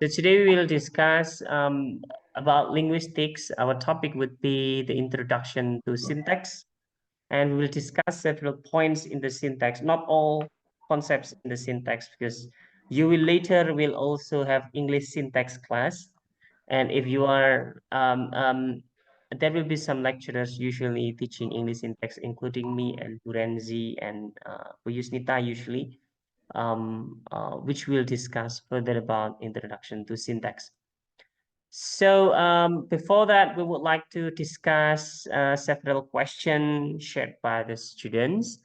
So today we will discuss about linguistics. Our topic would be the introduction to syntax, and we will discuss several points in the syntax, not all concepts in the syntax, because you will later will also have English syntax class. And if you are, there will be some lecturers usually teaching English syntax, including me and Burenzi and Bu Yusnita usually which we'll discuss further about introduction to syntax. So before that, we would like to discuss several questions shared by the students.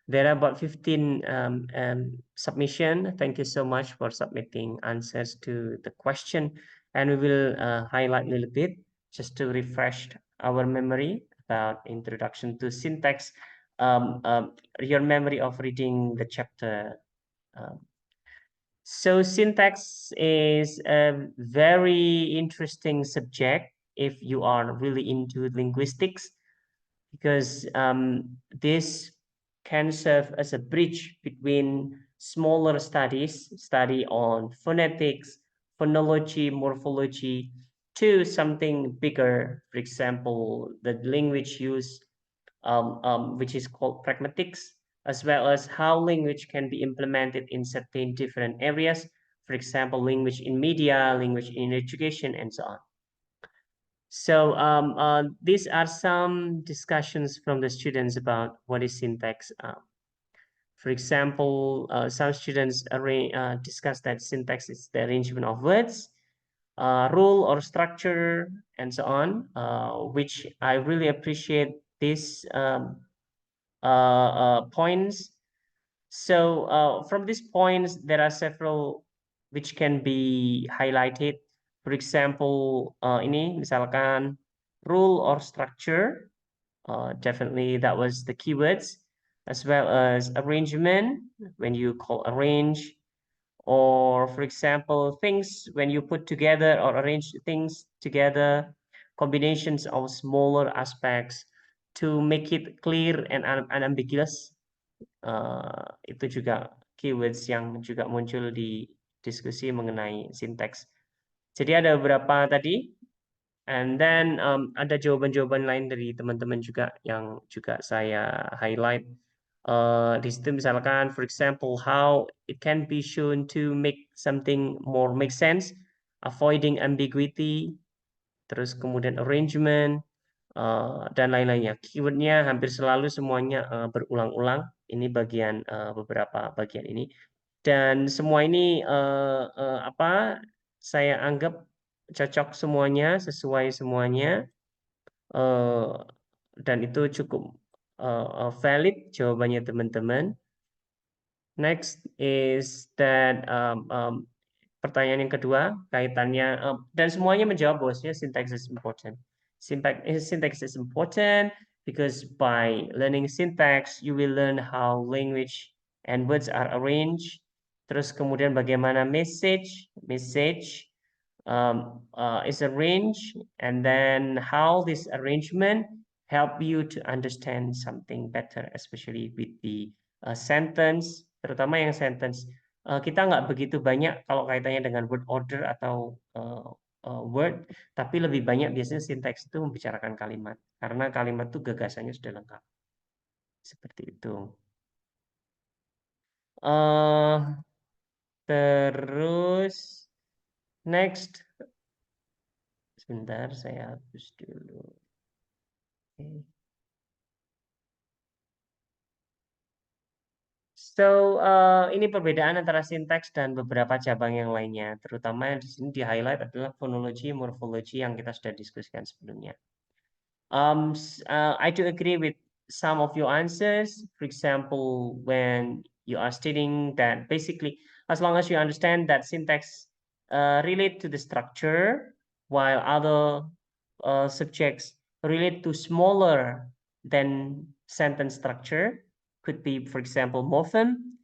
There are about 15 submission. Thank you so much for submitting answers to the question. And we will highlight a little bit just to refresh our memory about introduction to syntax, your memory of reading the chapter so syntax is a very interesting subject if you are really into linguistics, because this can serve as a bridge between smaller studies, study on phonetics, phonology, morphology, to something bigger. For example, the language use which is called pragmatics, as well as how language can be implemented in certain different areas. For example, language in media, language in education, and so on. So these are some discussions from the students about what is syntax. For example, some students discuss that syntax is the arrangement of words, rule or structure, and so on, which I really appreciate this points. So from these points, there are several which can be highlighted. For example, ini misalkan rule or structure, definitely that was the keywords, as well as arrangement, when you call arrange, or for example, things when you put together or arrange things together, combinations of smaller aspects to make it clear and unambiguous. Itu juga keywords yang juga muncul di diskusi mengenai syntax. Jadi ada beberapa tadi, and then ada jawaban-jawaban lain dari teman-teman juga yang juga saya highlight. Di situ misalkan, for example, how it can be shown to make something more make sense, avoiding ambiguity, terus kemudian arrangement, dan lain-lainnya. Keywordnya hampir selalu semuanya berulang-ulang. Ini bagian beberapa bagian ini. Dan semua ini apa saya anggap cocok semuanya, sesuai semuanya, dan itu cukup valid jawabannya teman-teman. Next is that pertanyaan yang kedua kaitannya dan semuanya menjawab bosnya syntax is important. Syntax is important because by learning syntax you will learn how language and words are arranged. Terus kemudian bagaimana message is arranged, and then how this arrangement help you to understand something better, especially with the sentence, terutama yang sentence. Kita nggak begitu banyak kalau kaitannya dengan word order atau word, tapi lebih banyak biasanya syntax itu membicarakan kalimat, karena kalimat itu gagasannya sudah lengkap. Seperti itu. Terus next, sebentar saya hapus dulu. Okay. So, ini perbedaan antara sintaks dan beberapa cabang yang lainnya, terutama yang di sini di highlight adalah fonologi, morfologi yang kita sudah diskusikan sebelumnya. I do agree with some of your answers. For example, when you are stating that basically, as long as you understand that syntax relate to the structure, while other subjects relate to smaller than sentence structure, could be, for example, morpheme,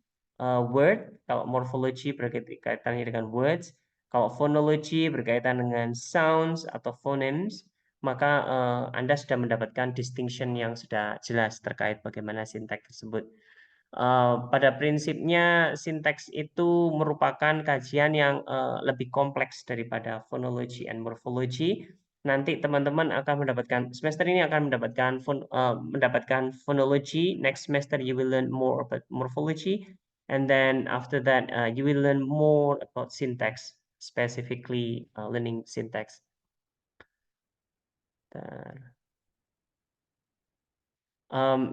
word. Kalau morphology berkaitannya dengan words. Kalau phonology berkaitan dengan sounds atau phonemes, maka Anda sudah mendapatkan distinction yang sudah jelas terkait bagaimana sintak tersebut. Pada prinsipnya sinteks itu merupakan kajian yang lebih kompleks daripada phonology and morphology. Nanti teman-teman akan mendapatkan semester ini akan mendapatkan phonology. Next semester you will learn more about morphology, and then after that you will learn more about syntax, specifically learning syntax.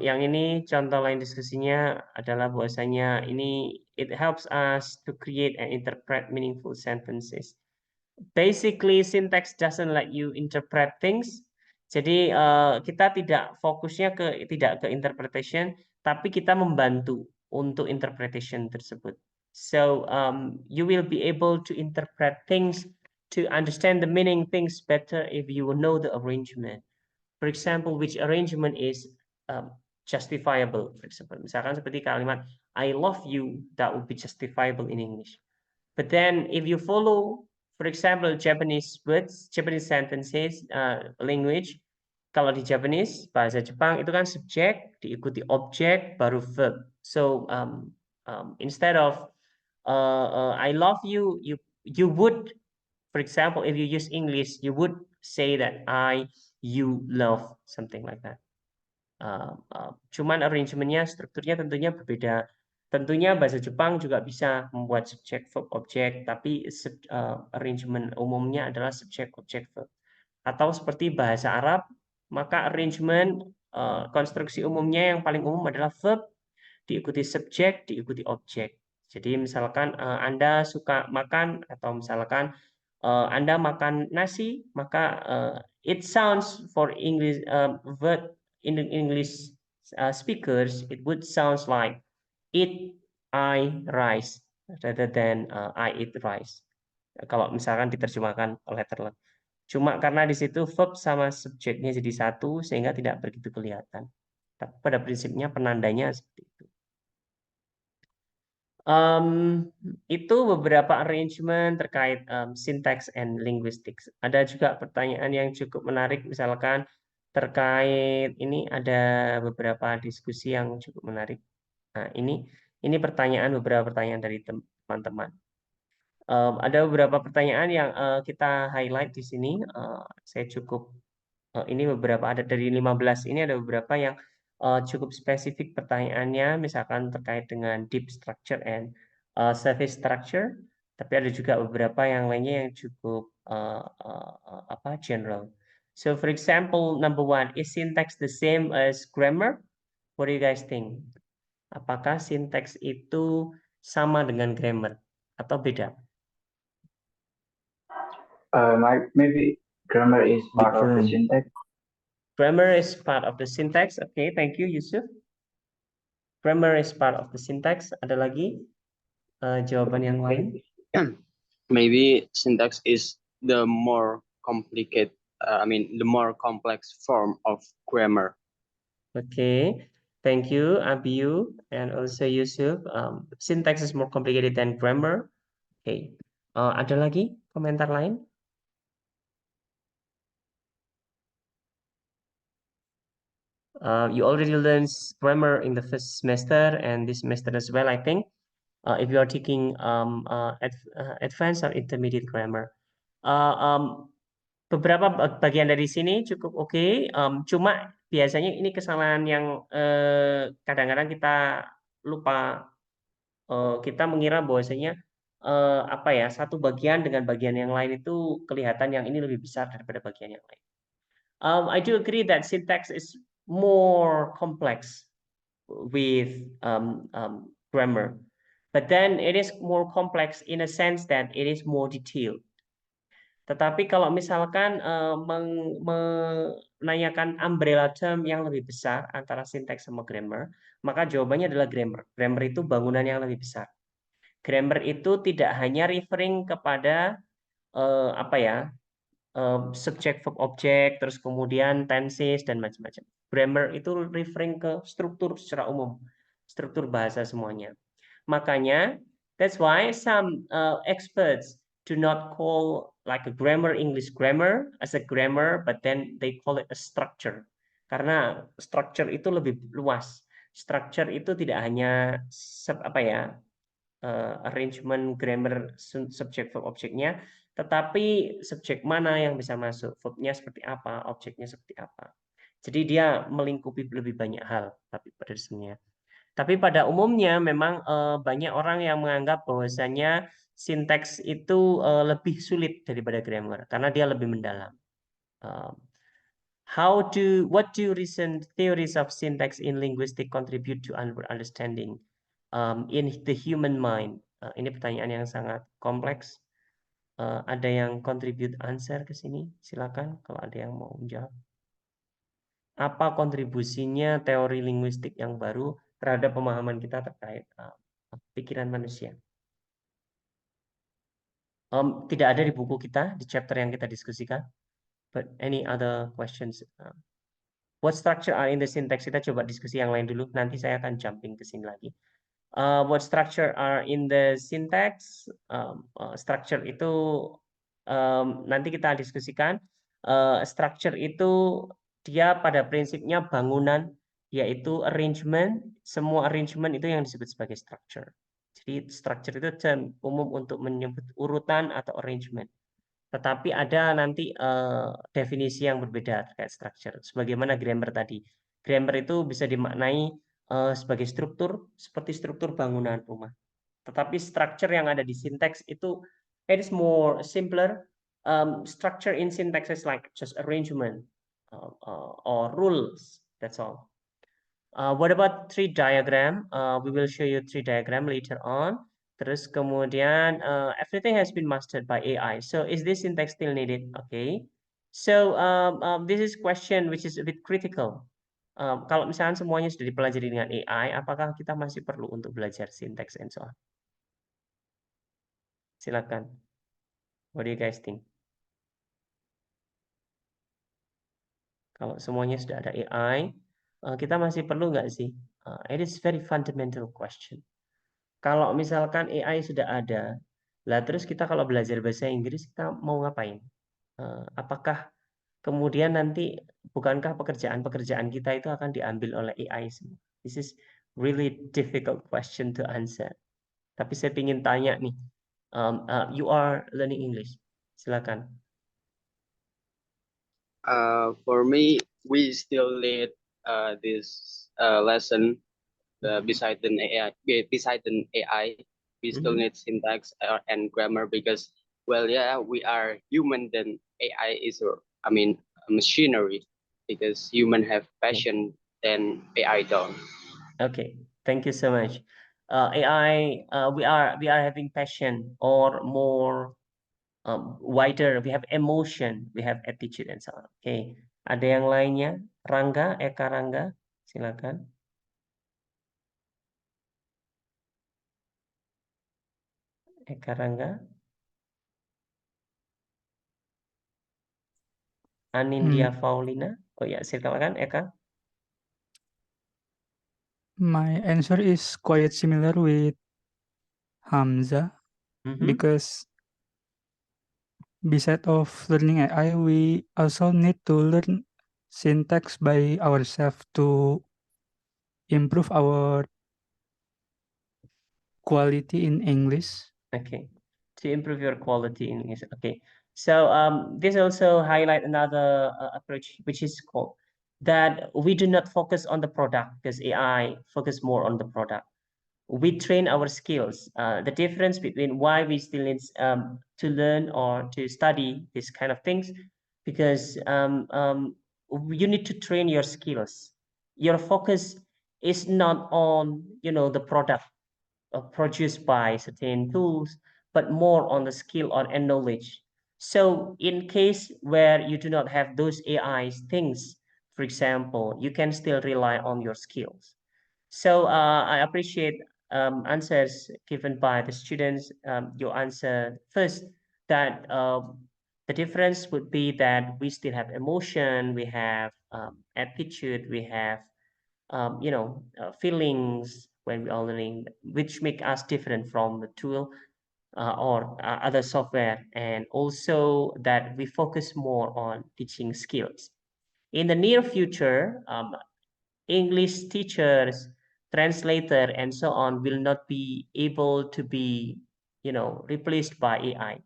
Yang ini contoh lain diskusinya adalah bahwasanya ini it helps us to create and interpret meaningful sentences. Basically, syntax doesn't let you interpret things. Jadi kita tidak ke interpretation, tapi kita membantu untuk interpretation tersebut. So you will be able to interpret things, to understand the meaning things better if you know the arrangement. For example, which arrangement is justifiable. For example, misalkan seperti kalimat I love you, that would be justifiable in English. But then if you follow, for example, Japanese words, Japanese sentences, language, kalau di Japanese, bahasa Jepang itu kan subjek, diikuti objek, baru verb. So instead of I love you, you would, for example, if you use English, you would say that you love, something like that. Cuman arrangementnya, strukturnya tentunya berbeda. Tentunya bahasa Jepang juga bisa membuat subjek verb objek, tapi arrangement umumnya adalah subjek objek verb. Atau seperti bahasa Arab, maka arrangement konstruksi umumnya yang paling umum adalah verb, diikuti subjek, diikuti objek. Jadi misalkan Anda suka makan, atau misalkan Anda makan nasi, maka it sounds for English word in the English speakers, it would sounds like eat I rice rather than I eat rice. Kalau misalkan diterjemahkan letter. Cuma karena di situ verb sama subjeknya jadi satu sehingga tidak begitu kelihatan. Tapi pada prinsipnya penandanya seperti itu. Itu beberapa arrangement terkait syntax and linguistics. Ada juga pertanyaan yang cukup menarik, misalkan terkait ini ada beberapa diskusi yang cukup menarik. Nah, ini beberapa pertanyaan dari teman-teman. Ada beberapa pertanyaan yang kita highlight di sini. Saya cukup ini beberapa ada dari 15 ini ada beberapa yang cukup spesifik pertanyaannya, misalkan terkait dengan deep structure and surface structure. Tapi ada juga beberapa yang lainnya yang cukup general. So for example, number 1, is syntax the same as grammar? What do you guys think? Apakah syntax itu sama dengan grammar atau beda? Maybe grammar is part of the syntax. Grammar is part of the syntax. Okay, thank you, Yusuf. Grammar is part of the syntax. Ada lagi jawaban yang lain? Maybe syntax is the more complicated, the more complex form of grammar. Okay, thank you, Abiyu, and also Yusuf. Syntax is more complicated than grammar. Okay, ada lagi komentar lain? You already learned grammar in the first semester and this semester as well, I think. If you are taking advanced or intermediate grammar. Beberapa bagian dari sini cukup oke. Cuma biasanya ini kesalahan yang kadang-kadang kita lupa. Kita mengira bahwasanya satu bagian dengan bagian yang lain itu kelihatan yang ini lebih besar daripada bagian yang lain. I do agree that syntax is more complex with grammar, but then it is more complex in a sense that it is more detailed. Tetapi kalau misalkan menanyakan umbrella term yang lebih besar antara syntax sama grammar, maka jawabannya adalah grammar. Grammar itu bangunan yang lebih besar. Grammar itu tidak hanya referring kepada subjek verb objek, terus kemudian tenses dan macam-macam. Grammar itu referring ke struktur secara umum, struktur bahasa semuanya. Makanya that's why some experts do not call like a grammar English grammar as a grammar, but then they call it a structure. Karena structure itu lebih luas. structure itu tidak hanya arrangement grammar subject verb objeknya, tetapi subjek mana yang bisa masuk, verbnya seperti apa, objeknya seperti apa. Jadi dia melingkupi lebih banyak hal tapi pada dasarnya. Tapi pada umumnya memang banyak orang yang menganggap bahwasanya sinteks itu lebih sulit daripada grammar karena dia lebih mendalam. What do recent theories of syntax in linguistic contribute to understanding in the human mind? Ini pertanyaan yang sangat kompleks. Ada yang contribute answer ke sini? Silakan kalau ada yang mau menjawab. Apa kontribusinya teori linguistik yang baru terhadap pemahaman kita terkait pikiran manusia? Tidak ada di buku kita, di chapter yang kita diskusikan. But any other questions? What structure are in the syntax? Kita coba diskusi yang lain dulu. Nanti saya akan jumping ke sini lagi. What structure are in the syntax? Structure itu nanti kita diskusikan. Structure itu dia pada prinsipnya bangunan, yaitu arrangement. Semua arrangement itu yang disebut sebagai structure. Jadi structure itu term umum untuk menyebut urutan atau arrangement. Tetapi ada nanti definisi yang berbeda terkait structure. Sebagaimana grammar tadi. Grammar itu bisa dimaknai sebagai struktur, seperti struktur bangunan rumah. Tetapi structure yang ada di syntax itu it is more simpler. Structure in syntax is like just arrangement or rules. That's all. What about tree diagram? We will show you tree diagram later on. Terus kemudian everything has been mastered by AI. So is this syntax still needed? Okay. So this is question which is a bit critical. Kalau misalnya semuanya sudah dipelajari dengan AI, apakah kita masih perlu untuk belajar syntax and so on? Silakan. What do you guys think? Kalau semuanya sudah ada AI, kita masih perlu nggak sih? It is very fundamental question. Kalau misalkan AI sudah ada, lah terus kita kalau belajar bahasa Inggris kita mau ngapain? Apakah kemudian nanti bukankah pekerjaan-pekerjaan kita itu akan diambil oleh AI semua? This is really difficult question to answer. Tapi saya ingin tanya nih, you are learning English, silakan. For me, we still need this lesson beside the AI. We still need syntax and grammar because, well, yeah, we are human. Then AI is, I mean, a machinery because human have passion and AI don't. Okay, thank you so much. AI, we are having passion or more wider. We have emotion, we have attitude and so on. Okay, ada yang lainnya? Rangga, Eka Rangga, silakan. Eka Rangga. Anindya Faulina. Oh ya, silakan Eka. My answer is quite similar with Hamza because besides of learning AI, we also need to learn syntax by ourselves to improve our quality in English. Okay, to improve your quality in English. Okay, so this also highlight another approach, which is called that we do not focus on the product because AI focus more on the product. We train our skills. The difference between why we still need to learn or to study these kind of things, because you need to train your skills. Your focus is not on the product produced by certain tools, but more on the skill and knowledge. So in case where you do not have those AI things, for example, you can still rely on your skills. So I appreciate answers given by the students. You answer first that the difference would be that we still have emotion, we have attitude, we have feelings when we are learning, which make us different from the tool or other software, and also that we focus more on teaching skills. In the near future, English teachers translator, and so on will not be able to be, replaced by AI.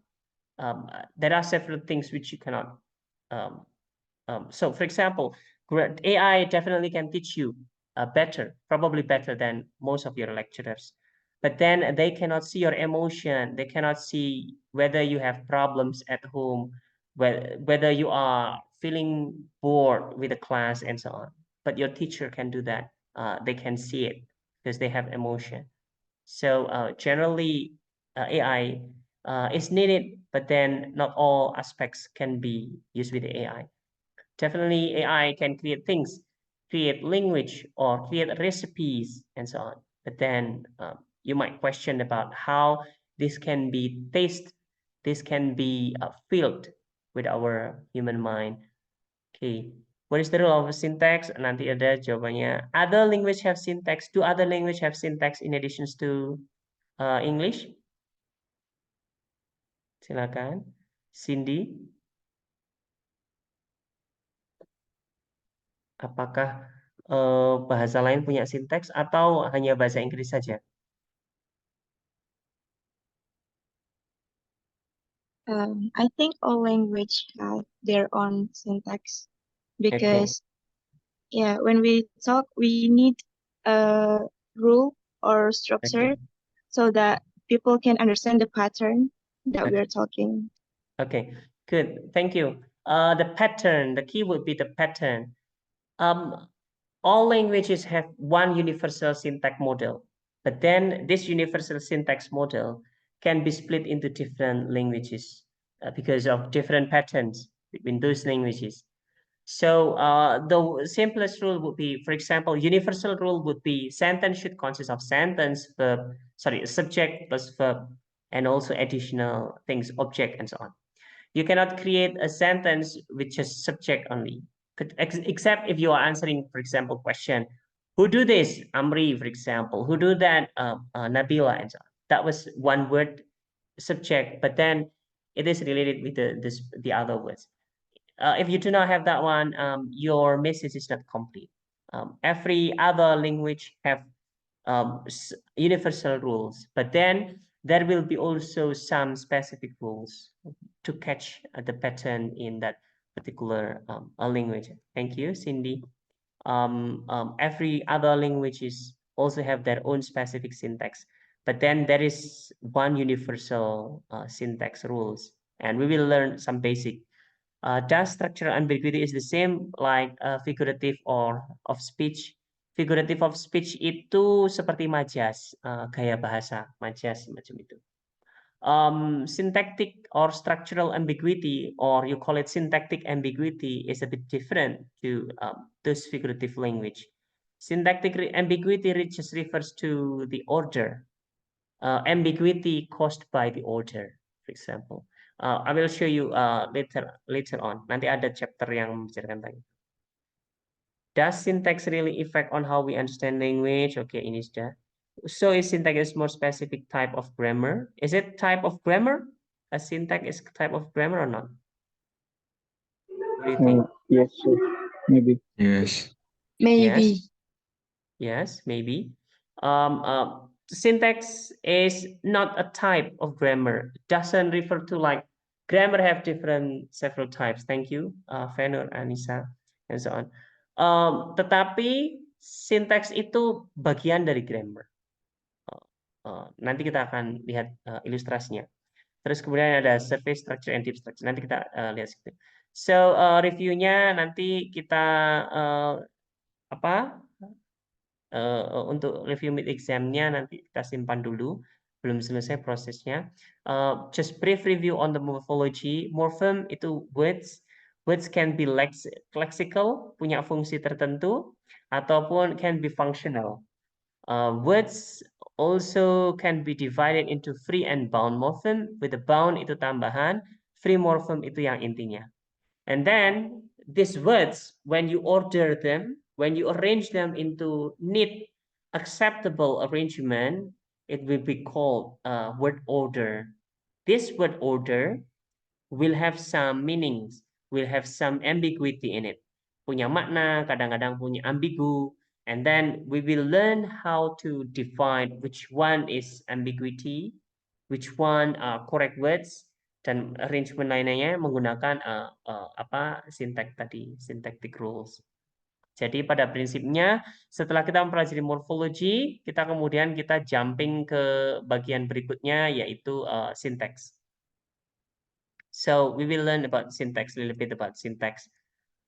There are several things which you cannot. So, for example, AI definitely can teach you better, probably better than most of your lecturers. But then they cannot see your emotion. They cannot see whether you have problems at home, whether you are feeling bored with the class and so on. But your teacher can do that. They can see it because they have emotion. So generally, AI is needed, but then not all aspects can be used with AI. Definitely, AI can create things, create language, or create recipes, and so on. But then you might question about how this can be tasted, this can be filled with our human mind. Okay, what is the role of syntax? Nanti ada jawabannya. Other language have syntax. Do other language have syntax in addition to English? Silakan, Cindy. Apakah bahasa lain punya sinteks atau hanya bahasa Inggris saja? I think all language have their own syntax because yeah, when we talk, we need a rule or structure so that people can understand the pattern that we are talking. Okay, good. Thank you. The pattern, the key would be the pattern. All languages have one universal syntax model, but then this universal syntax model can be split into different languages because of different patterns between those languages. So the simplest rule would be, for example, universal rule would be sentence should consist of sentence, verb, subject plus verb, and also additional things, object, and so on. You cannot create a sentence with just subject only, except if you are answering, for example, question, who do this? Amri, for example, who do that? Nabila, and so on. That was one word subject, but then it is related with the other words. If you do not have that one, your message is not complete. Every other language have universal rules, but then there will be also some specific rules to catch the pattern in that particular language. Thank you, Cindy. Every other languages also have their own specific syntax, but then there is one universal syntax rules, and we will learn some basic. Does structural ambiguity is the same like figurative or of speech? Figurative of speech itu seperti majas, gaya bahasa, majas macam itu. Syntactic or structural ambiguity, or you call it syntactic ambiguity, is a bit different to this figurative language. Syntactic ambiguity just refers to the order. Ambiguity caused by the order, for example. I will show you later on. Nanti ada chapter yang membicarakan tentang. Does syntax really affect on how we understand language? Okay, ini sudah. So is syntax is more specific type of grammar? Is it type of grammar? A syntax is type of grammar or not? What do you think? Yes, sure. Maybe. Yes. Maybe. Yes, maybe. Syntax is not a type of grammar. Doesn't refer to like grammar have several types. Thank you, Fenur, Anissa, and so on. Tetapi syntax itu bagian dari grammar. Nanti kita akan lihat ilustrasinya. Terus kemudian ada survey structure and deep structure. Nanti kita lihat situ. So reviewnya nanti kita untuk review mid examnya nanti kita simpan dulu, belum selesai prosesnya. Just brief review on the morphology. Morphem itu words can be lexical, punya fungsi tertentu, ataupun can be functional. Words also can be divided into free and bound morphem. With the bound itu tambahan, free morphem itu yang intinya. And then these words, when you order them, when you arrange them into neat, acceptable arrangement, it will be called word order. This word order will have some meanings, will have some ambiguity in it. Punya makna, kadang-kadang punya ambigu, And then we will learn how to define which one is ambiguity, which one are correct words, dan arrangement lainnya menggunakan sintak tadi, syntactic rules. Jadi pada prinsipnya setelah kita mempelajari morfologi, kita kemudian jumping ke bagian berikutnya yaitu syntax. So we will learn about syntax, a little bit about syntax.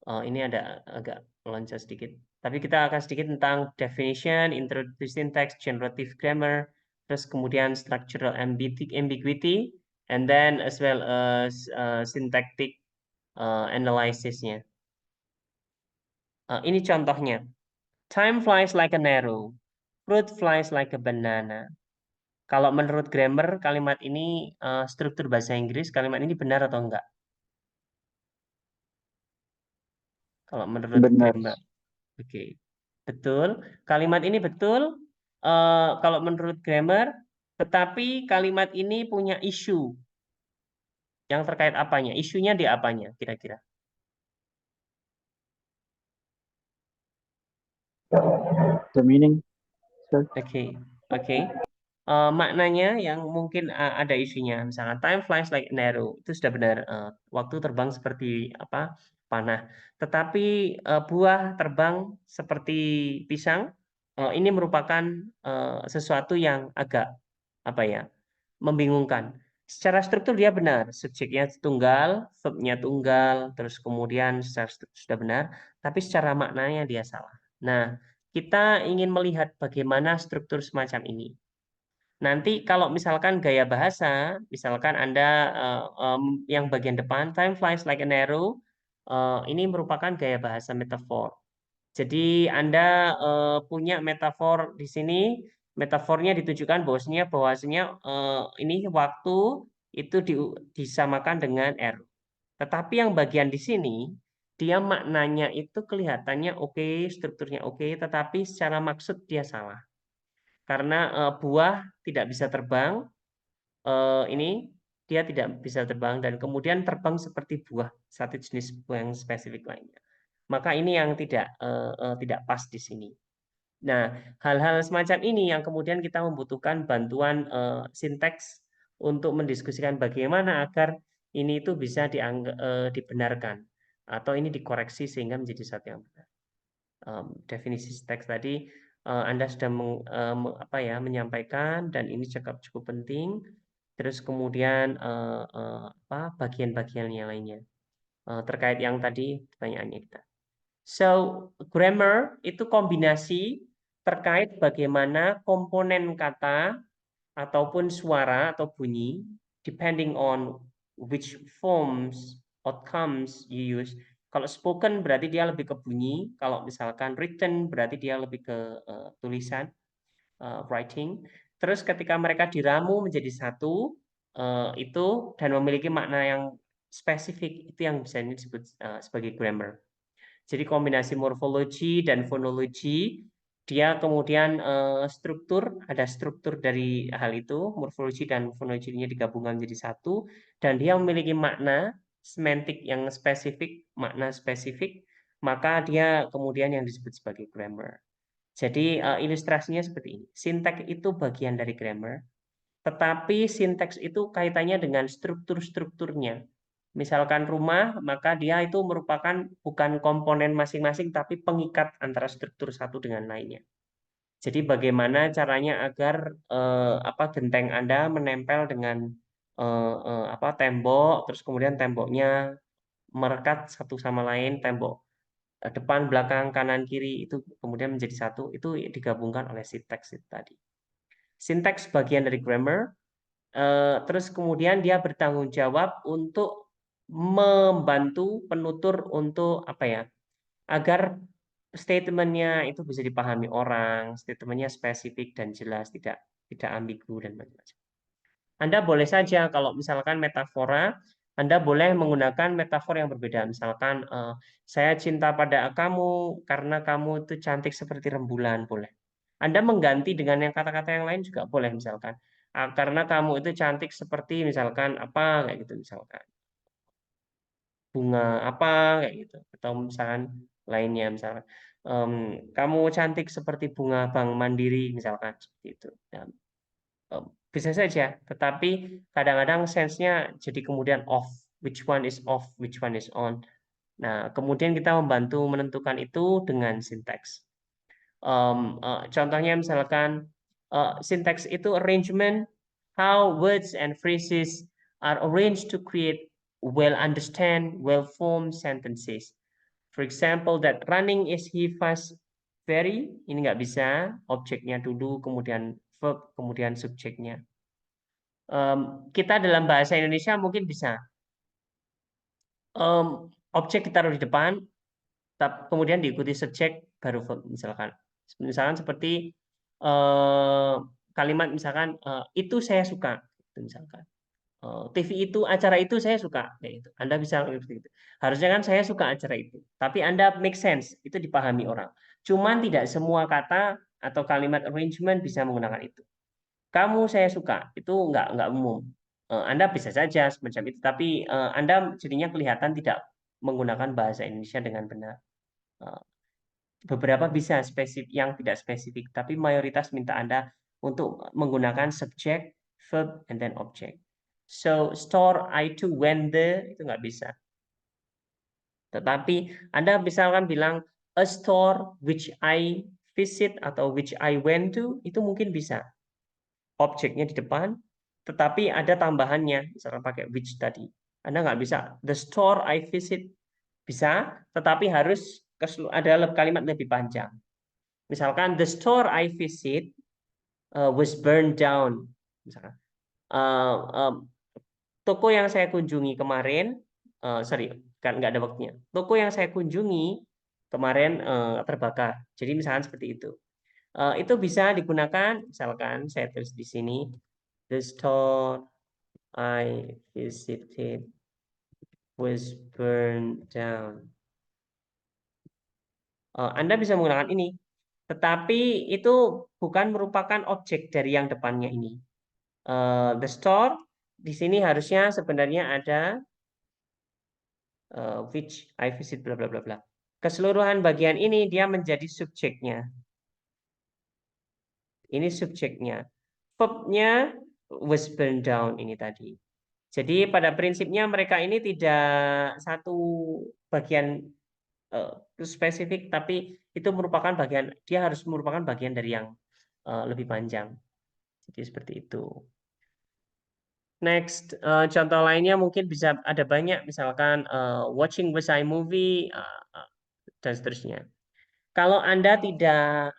Ini ada agak loncat sedikit. Tapi kita akan sedikit tentang definition, introductory syntax, generative grammar, terus kemudian structural ambiguity, and then as well as syntactic analysis-nya. Ini contohnya. Time flies like an arrow. Fruit flies like a banana. Kalau menurut grammar, kalimat ini struktur bahasa Inggris, kalimat ini benar atau enggak? Kalau menurut Benar. grammar. Oke. Betul. Kalimat ini betul kalau menurut grammar, tetapi kalimat ini punya isu. Yang terkait apanya? Isunya di apanya kira-kira? The meaning, sir. Oke. Maknanya yang mungkin ada isunya, misalnya time flies like an arrow, itu sudah benar. Waktu terbang seperti panah. Tetapi buah terbang seperti pisang, ini merupakan sesuatu yang agak membingungkan. Secara struktur dia benar, subjeknya tunggal, verbnya tunggal, terus kemudian secara struktur sudah benar, tapi secara maknanya dia salah. Nah, kita ingin melihat bagaimana struktur semacam ini. Nanti kalau misalkan gaya bahasa, misalkan Anda yang bagian depan, time flies like an arrow, ini merupakan gaya bahasa metafor. Jadi Anda punya metafor di sini, metafornya ditujukan bahwasanya ini waktu itu disamakan dengan arrow. Tetapi yang bagian di sini, dia maknanya itu kelihatannya oke, strukturnya oke, tetapi secara maksud dia salah. Karena buah tidak bisa terbang, ini dia tidak bisa terbang dan kemudian terbang seperti buah, satu jenis buah yang spesifik lainnya. Maka ini yang tidak pas di sini. Nah, hal-hal semacam ini yang kemudian kita membutuhkan bantuan sinteks untuk mendiskusikan bagaimana agar ini itu bisa dibenarkan atau ini dikoreksi sehingga menjadi satu yang benar. Definisi sinteks tadi Anda sudah menyampaikan dan ini cukup penting. Terus kemudian bagian-bagiannya lainnya terkait yang tadi pertanyaannya kita. So, grammar itu kombinasi terkait bagaimana komponen kata ataupun suara atau bunyi, depending on which forms, outcomes you use. Kalau spoken berarti dia lebih ke bunyi, kalau misalkan written berarti dia lebih ke tulisan, writing. Terus ketika mereka diramu menjadi satu, itu dan memiliki makna yang spesifik, itu yang bisa disebut sebagai grammar. Jadi kombinasi morfologi dan fonologi, dia kemudian ada struktur dari hal itu, morfologi dan fonologinya digabungkan menjadi satu, dan dia memiliki makna semantik yang spesifik, makna spesifik, maka dia kemudian yang disebut sebagai grammar. Jadi ilustrasinya seperti ini. Sinteks itu bagian dari grammar, tetapi sinteks itu kaitannya dengan struktur-strukturnya. Misalkan rumah, maka dia itu merupakan bukan komponen masing-masing, tapi pengikat antara struktur satu dengan lainnya. Jadi bagaimana caranya agar genteng Anda menempel dengan tembok, terus kemudian temboknya merekat satu sama lain, tembok depan, belakang, kanan, kiri itu kemudian menjadi satu, itu digabungkan oleh sinteks itu tadi. Sinteks bagian dari grammar, terus kemudian dia bertanggung jawab untuk membantu penutur untuk agar statementnya itu bisa dipahami orang, statementnya spesifik dan jelas, tidak ambigu dan macam-macam. Anda boleh saja kalau misalkan metafora, Anda boleh menggunakan metafor yang berbeda. Misalkan saya cinta pada kamu karena kamu itu cantik seperti rembulan, boleh. Anda mengganti dengan yang kata-kata yang lain juga boleh, misalkan karena kamu itu cantik seperti misalkan apa kayak gitu, misalkan bunga apa kayak gitu, atau misalkan lainnya misalkan Kamu cantik seperti bunga Bank Mandiri misalkan seperti itu. Nah, bisa saja, tetapi kadang-kadang sense-nya jadi kemudian off. Which one is off, which one is on. Nah, kemudian kita membantu menentukan itu dengan sinteks. Contohnya misalkan sinteks itu arrangement, how words and phrases are arranged to create well understand, well formed sentences. For example, that running is he fast very, ini nggak bisa, objeknya dulu, kemudian verb, kemudian subjeknya. Kita dalam bahasa Indonesia mungkin bisa objek ditaruh di depan, kemudian diikuti subjek baru verb misalkan seperti kalimat misalkan itu saya suka, misalkan TV itu acara itu saya suka, kayak itu. Anda bisa seperti itu. Harusnya kan saya suka acara itu, tapi Anda make sense, itu dipahami orang. Cuman tidak semua kata atau kalimat arrangement bisa menggunakan itu. Kamu saya suka itu nggak umum. Anda bisa saja semacam itu, tapi Anda jadinya kelihatan tidak menggunakan bahasa Indonesia dengan benar. Beberapa bisa spesifik, yang tidak spesifik, tapi mayoritas minta Anda untuk menggunakan subjek, verb, and then object. So, store I to when the itu nggak bisa. Tetapi Anda misalkan bilang a store which I visit atau which I went to, itu mungkin bisa. Objeknya di depan, tetapi ada tambahannya, misalkan pakai which tadi. Anda nggak bisa the store I visit, bisa, tetapi harus ada kalimat lebih panjang. Misalkan the store I visit was burned down. Misalkan toko yang saya kunjungi kemarin, sorry, kan nggak ada waktunya. Toko yang saya kunjungi kemarin terbakar. Jadi misalkan seperti itu. Itu bisa digunakan, misalkan saya tulis di sini, the store I visited was burned down. Anda bisa menggunakan ini, tetapi itu bukan merupakan objek dari yang depannya ini. The store di sini harusnya sebenarnya ada which I visit bla bla bla bla. Keseluruhan bagian ini dia menjadi subjeknya. Ini subjeknya. Verbnya was burned down ini tadi. Jadi pada prinsipnya mereka ini tidak satu bagian spesifik, tapi itu merupakan bagian, dia harus merupakan bagian dari yang lebih panjang. Jadi seperti itu. Next, contoh lainnya mungkin bisa ada banyak, misalkan watching West Side Movie dan seterusnya. Kalau Anda tidak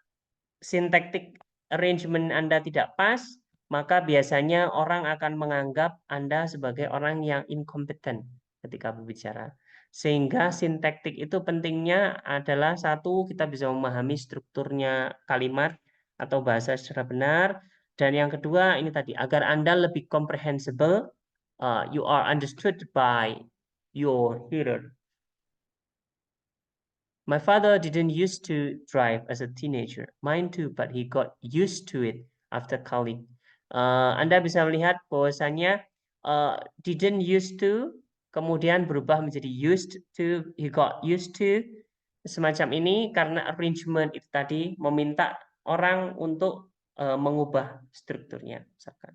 syntactic arrangement Anda tidak pas, maka biasanya orang akan menganggap Anda sebagai orang yang incompetent ketika berbicara. Sehingga sintaktik itu pentingnya adalah satu, kita bisa memahami strukturnya kalimat atau bahasa secara benar. Dan yang kedua, ini tadi, agar Anda lebih comprehensible, you are understood by your hearer. My father didn't used to drive as a teenager. Mine too, but he got used to it after college. Anda bisa melihat bahwasanya didn't used to, kemudian berubah menjadi used to, he got used to, semacam ini karena arrangement itu tadi meminta orang untuk mengubah strukturnya, misalkan.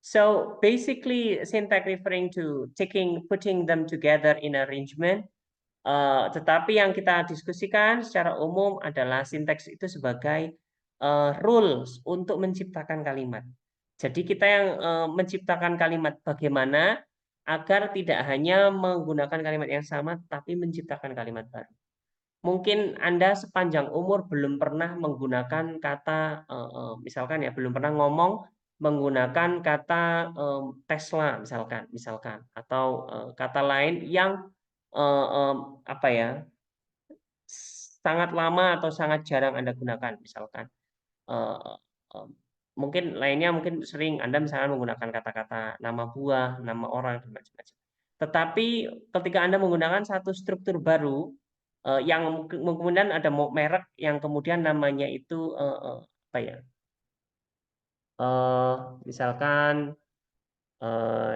So basically, syntax referring to putting them together in arrangement. Tetapi yang kita diskusikan secara umum adalah sinteks itu sebagai rules untuk menciptakan kalimat. Jadi kita yang menciptakan kalimat bagaimana agar tidak hanya menggunakan kalimat yang sama, tapi menciptakan kalimat baru. Mungkin Anda sepanjang umur belum pernah menggunakan kata, misalkan ya, belum pernah ngomong menggunakan kata Tesla, misalkan, atau kata lain yang apa ya, sangat lama atau sangat jarang Anda gunakan, misalkan mungkin lainnya, mungkin sering Anda misalkan menggunakan kata-kata nama buah, nama orang, dan macam-macam. Tetapi ketika Anda menggunakan satu struktur baru yang kemudian ada merek yang kemudian namanya itu apa ya, misalkan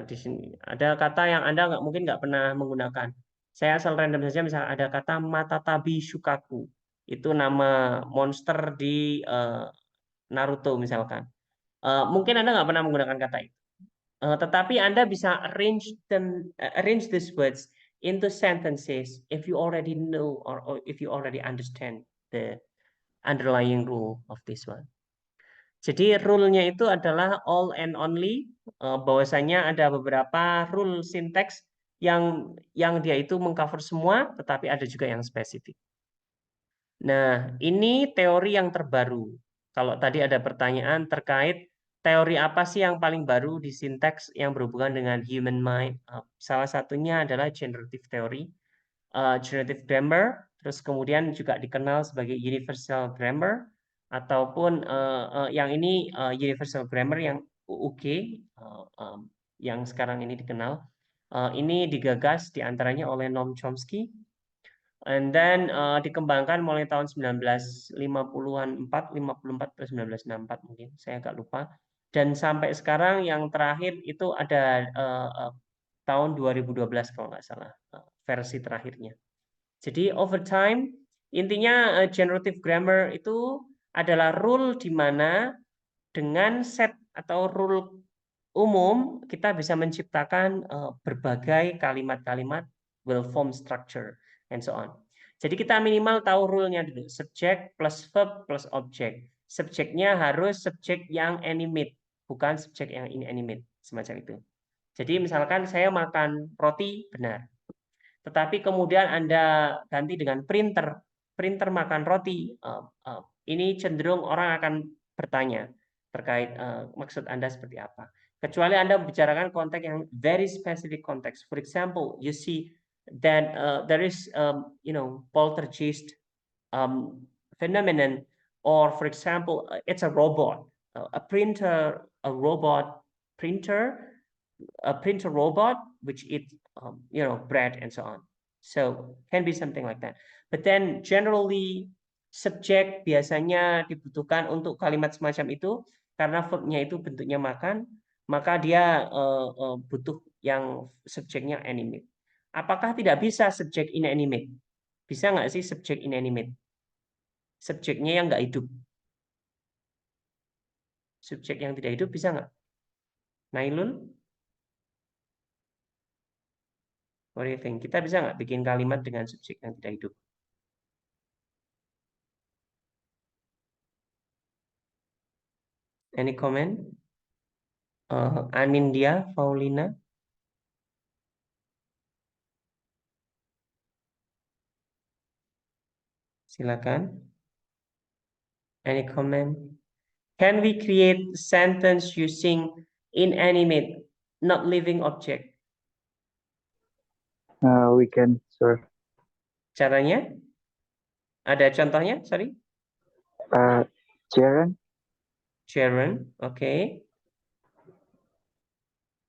di sini ada kata yang Anda mungkin nggak pernah menggunakan. Saya asal random saja, misal ada kata Matatabi Shukaku. Itu nama monster di Naruto misalkan. Mungkin Anda nggak pernah menggunakan kata itu. Tetapi Anda bisa arrange these words into sentences if you already know or if you already understand the underlying rule of this one. Jadi rule-nya itu adalah all and only, bahwasanya ada beberapa rule syntax yang dia itu mengcover semua, tetapi ada juga yang spesifik. Nah, ini teori yang terbaru. Kalau tadi ada pertanyaan terkait teori apa sih yang paling baru di sinteks yang berhubungan dengan human mind, salah satunya adalah generative theory, generative grammar, terus kemudian juga dikenal sebagai universal grammar, ataupun yang ini universal grammar yang UUG, yang sekarang ini dikenal. Ini digagas diantaranya oleh Noam Chomsky, and then dikembangkan mulai tahun 1950-an 54 atau 1964 mungkin, saya agak lupa. Dan sampai sekarang yang terakhir itu ada tahun 2012 kalau nggak salah, versi terakhirnya. Jadi over time, intinya generative grammar itu adalah rule di mana dengan set atau rule umum kita bisa menciptakan berbagai kalimat-kalimat will form structure and so on. Jadi kita minimal tahu rule-nya dulu, subject plus verb plus object. Subjeknya harus subjek yang animate, bukan subjek yang inanimate, semacam itu. Jadi misalkan saya makan roti, benar. Tetapi kemudian Anda ganti dengan printer, printer makan roti, ini cenderung orang akan bertanya terkait maksud Anda seperti apa. Kecuali Anda membicarakan konteks yang very specific context. For example, you see that there is, poltergeist phenomenon, or for example, it's a robot, a printer, a robot printer, a printer robot which eats, bread and so on. So can be something like that. But then generally subjek biasanya dibutuhkan untuk kalimat semacam itu karena verbnya itu bentuknya makan, maka dia butuh yang subjeknya animate. Apakah tidak bisa subjek inanimate? Bisa nggak sih subjek inanimate? Subjeknya yang nggak hidup. Subjek yang tidak hidup bisa nggak? Nailun? What do you think? Kita bisa nggak bikin kalimat dengan subjek yang tidak hidup? Any comment? Anindya, Paulina? Silakan. Any comment? Can we create sentence using inanimate, not living object? We can, sir. Caranya? Ada contohnya? Sorry. Sharon. Sharon, oke.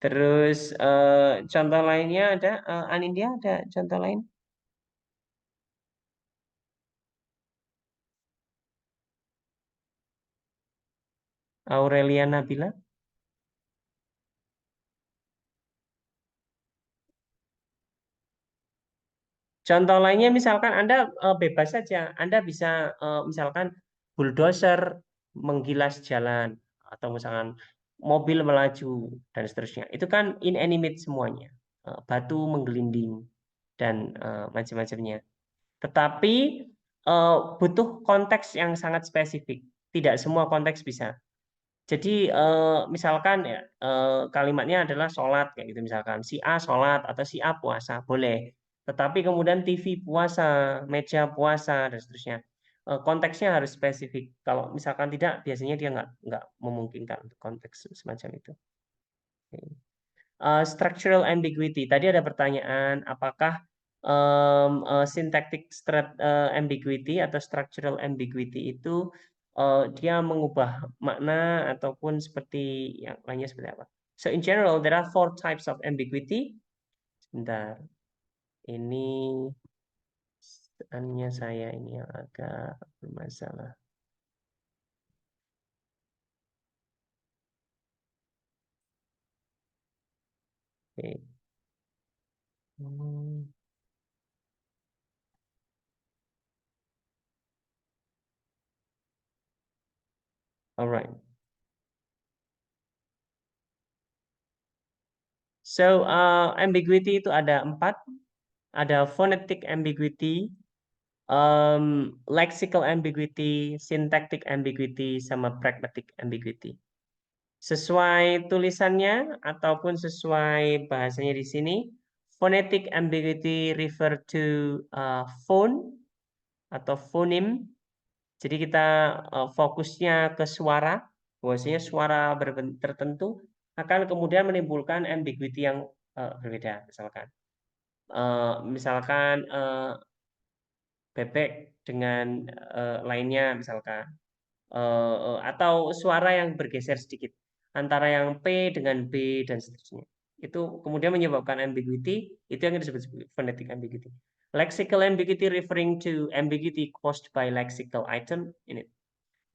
Terus contoh lainnya ada, Anindya ada contoh lain? Aurelia Nabila? Contoh lainnya misalkan Anda bebas saja, Anda bisa misalkan bulldozer menggilas jalan, atau misalkan mobil melaju dan seterusnya. Itu kan inanimate semuanya, batu menggelinding dan macam-macamnya. Tetapi butuh konteks yang sangat spesifik. Tidak semua konteks bisa. Jadi misalkan ya, kalimatnya adalah sholat kayak gitu, misalkan si A sholat atau si A puasa boleh. Tetapi kemudian TV puasa, meja puasa dan seterusnya. Konteksnya harus spesifik. Kalau misalkan tidak, biasanya dia nggak memungkinkan untuk konteks semacam itu. Structural ambiguity. Tadi ada pertanyaan, apakah syntactic ambiguity atau structural ambiguity itu dia mengubah makna ataupun seperti yang lainnya seperti apa? So in general, there are 4 types of ambiguity. Sebentar, ini hanya saya ini yang agak bermasalah. Oke. Alright. So, ambiguity itu ada 4. Ada phonetic ambiguity, lexical ambiguity, syntactic ambiguity, sama pragmatic ambiguity. Sesuai tulisannya ataupun sesuai bahasanya di sini, phonetic ambiguity refer to phone atau phonem. Jadi kita fokusnya ke suara, bahwasanya suara tertentu akan kemudian menimbulkan ambiguity yang berbeda. Misalkan bebek dengan lainnya, misalkan atau suara yang bergeser sedikit antara yang P dengan B dan seterusnya. Itu kemudian menyebabkan ambiguity, itu yang disebut phonetic ambiguity. Lexical ambiguity referring to ambiguity caused by lexical item in it.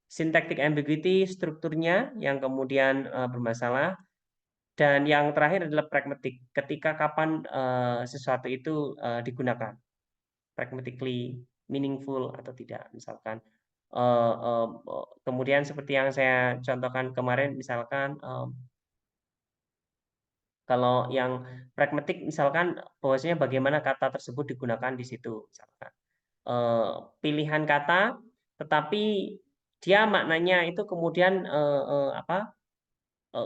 Syntactic ambiguity strukturnya yang kemudian bermasalah. Dan yang terakhir adalah pragmatic, ketika kapan sesuatu itu digunakan, pragmatically meaningful atau tidak, misalkan. Kemudian seperti yang saya contohkan kemarin, misalkan kalau yang pragmatic, misalkan bahwasanya bagaimana kata tersebut digunakan di situ, misalkan pilihan kata, tetapi dia maknanya itu kemudian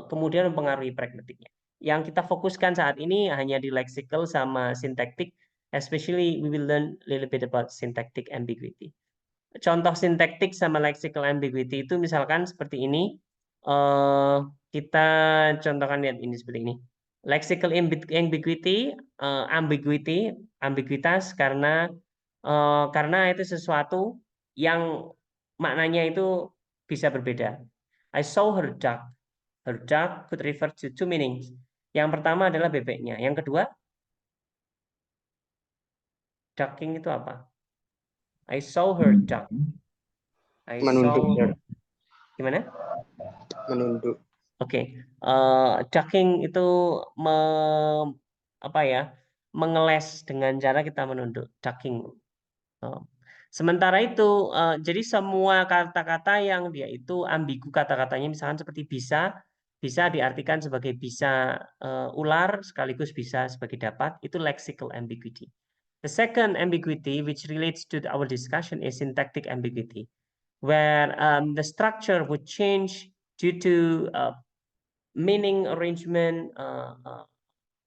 kemudian mempengaruhi pragmatiknya. Yang kita fokuskan saat ini hanya di lexical sama syntactic, especially we will learn a little bit about syntactic ambiguity. Contoh syntactic sama lexical ambiguity itu misalkan seperti ini. Kita contohkan, lihat ini seperti ini. Lexical ambiguity, ambiguitas karena itu sesuatu yang maknanya itu bisa berbeda. I saw her duck. Her duck could refer to two meanings. Yang pertama adalah bebeknya. Yang kedua, ducking itu apa? I saw her duck. I Menunduk. saw her. Gimana? Menunduk. Oke, ducking itu mengeles dengan cara kita menunduk, ducking. Sementara itu, jadi semua kata-kata yang dia itu ambigu kata-katanya, misalkan seperti bisa diartikan sebagai bisa ular sekaligus bisa sebagai dapat, itu lexical ambiguity. The second ambiguity which relates to our discussion is syntactic ambiguity, where the structure would change due to meaning arrangement,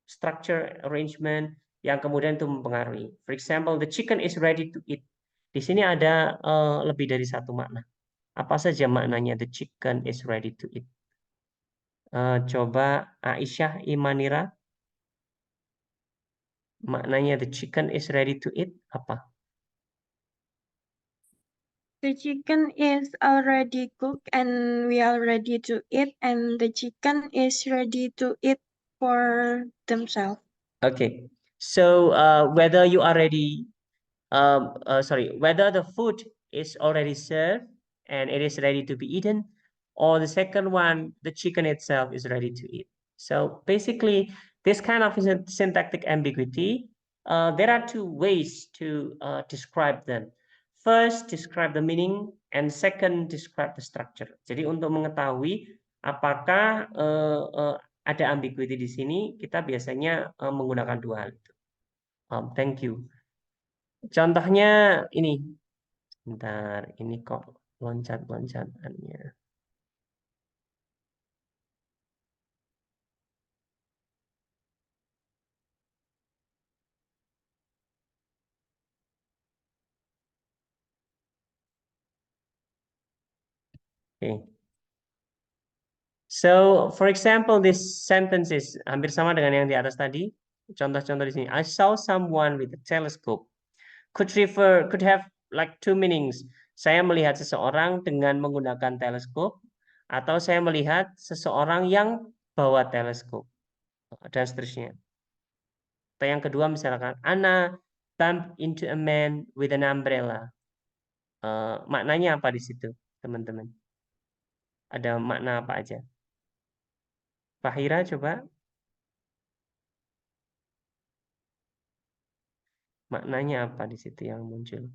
structure arrangement yang kemudian itu mempengaruhi. For example, the chicken is ready to eat. Di sini ada lebih dari satu makna. Apa saja maknanya the chicken is ready to eat? Coba Aisyah Imanira. Maknanya the chicken is ready to eat apa? The chicken is already cooked and we are ready to eat, and the chicken is ready to eat for themselves. Okay. So whether you are ready, whether the food is already served and it is ready to be eaten, or the second one, the chicken itself is ready to eat. So basically, this kind of syntactic ambiguity, there are two ways to describe them. First, describe the meaning, and second, describe the structure. Jadi untuk mengetahui apakah ada ambiguity di sini, kita biasanya menggunakan dua hal itu. Thank you. Contohnya ini. Bentar, ini kok loncat-loncatannya. Okay. So, for example, this sentence is hampir sama dengan yang di atas tadi. Contoh-contoh di sini. I saw someone with a telescope. Could have like two meanings. Saya melihat seseorang dengan menggunakan teleskop, atau saya melihat seseorang yang bawa teleskop, dan seterusnya. Atau yang kedua misalkan, Anna bumped into a man with an umbrella. Maknanya apa di situ, teman-teman? Ada makna apa aja? Fahira, coba. Maknanya apa di situ yang muncul?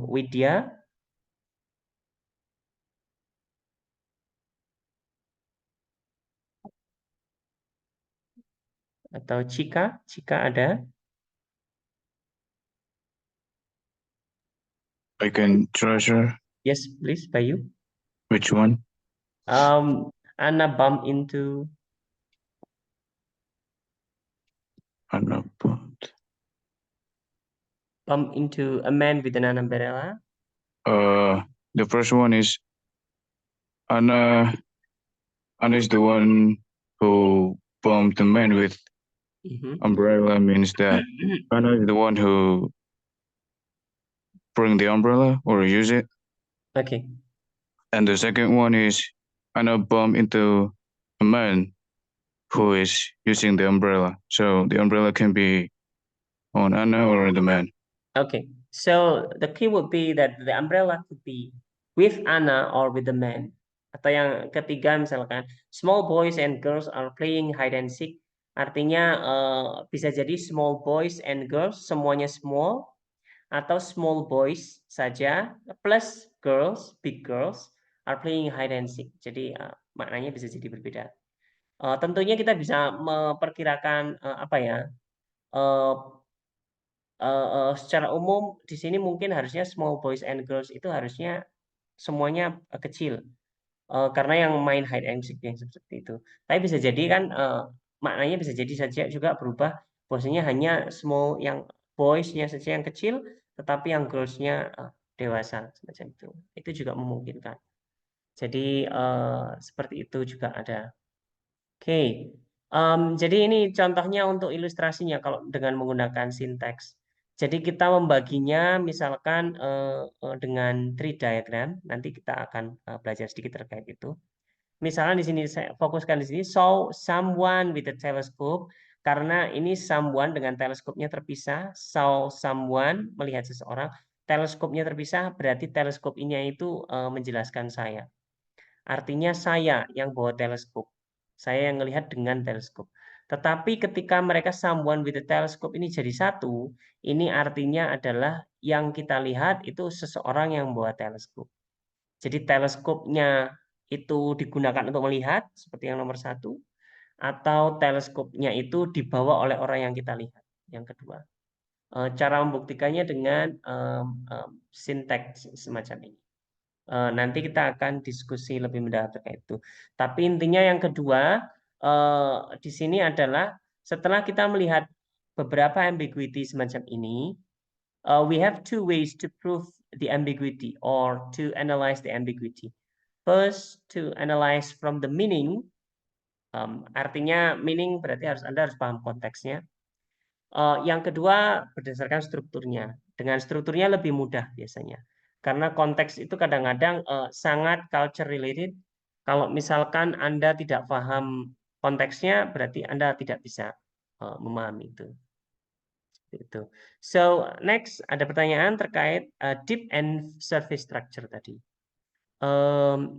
Widya atau Cika? Cika ada? I can treasure. Yes, please, Bayu. Which one? Anna bump into a man with an umbrella. The first one is Anna. Anna is the one who bumped the man with umbrella. Means that Anna is the one who bring the umbrella or use it. Okay. And the second one is Anna bumped into a man who is using the umbrella. So the umbrella can be on Anna or the man. Okay. So the key would be that the umbrella could be with Anna or with the man. Atau yang ketiga misalkan small boys and girls are playing hide and seek. Artinya bisa jadi small boys and girls semuanya small atau small boys saja plus girls, big girls are playing hide and seek. Jadi maknanya bisa jadi berbeda. Tentunya kita bisa memperkirakan apa ya? Secara umum di sini mungkin harusnya small boys and girls itu harusnya semuanya kecil. Karena yang main hide and seek yang seperti itu. Tapi bisa jadi kan maknanya bisa jadi saja juga berubah. Bahwasanya hanya small yang boys-nya saja yang kecil, tetapi yang girls-nya dewasa semacam itu. Itu juga memungkinkan. Jadi seperti itu juga ada. Oke. Jadi ini contohnya untuk ilustrasinya kalau dengan menggunakan sinteks. Jadi kita membaginya misalkan dengan tree diagram. Nanti kita akan belajar sedikit terkait itu. Misalnya di sini saya fokuskan di sini saw someone with a telescope karena ini someone dengan teleskopnya terpisah. Saw someone melihat seseorang, teleskopnya terpisah berarti teleskop ini itu menjelaskan saya. Artinya saya yang bawa teleskop. Saya yang melihat dengan teleskop. Tetapi ketika mereka someone with a telescope ini jadi satu, ini artinya adalah yang kita lihat itu seseorang yang bawa teleskop. Jadi teleskopnya itu digunakan untuk melihat, seperti yang nomor 1, atau teleskopnya itu dibawa oleh orang yang kita lihat, yang kedua. Cara membuktikannya dengan sinteks semacam ini. Nanti kita akan diskusi lebih mendalam terkait itu. Tapi intinya yang kedua di sini adalah setelah kita melihat beberapa ambiguity semacam ini, we have two ways to prove the ambiguity or to analyze the ambiguity. First, to analyze from the meaning. Artinya meaning berarti Anda harus paham konteksnya. Yang kedua berdasarkan strukturnya. Dengan strukturnya lebih mudah biasanya. Karena konteks itu kadang-kadang sangat culture related. Kalau misalkan Anda tidak paham konteksnya, berarti Anda tidak bisa memahami itu. Itu. So next ada pertanyaan terkait deep and surface structure tadi.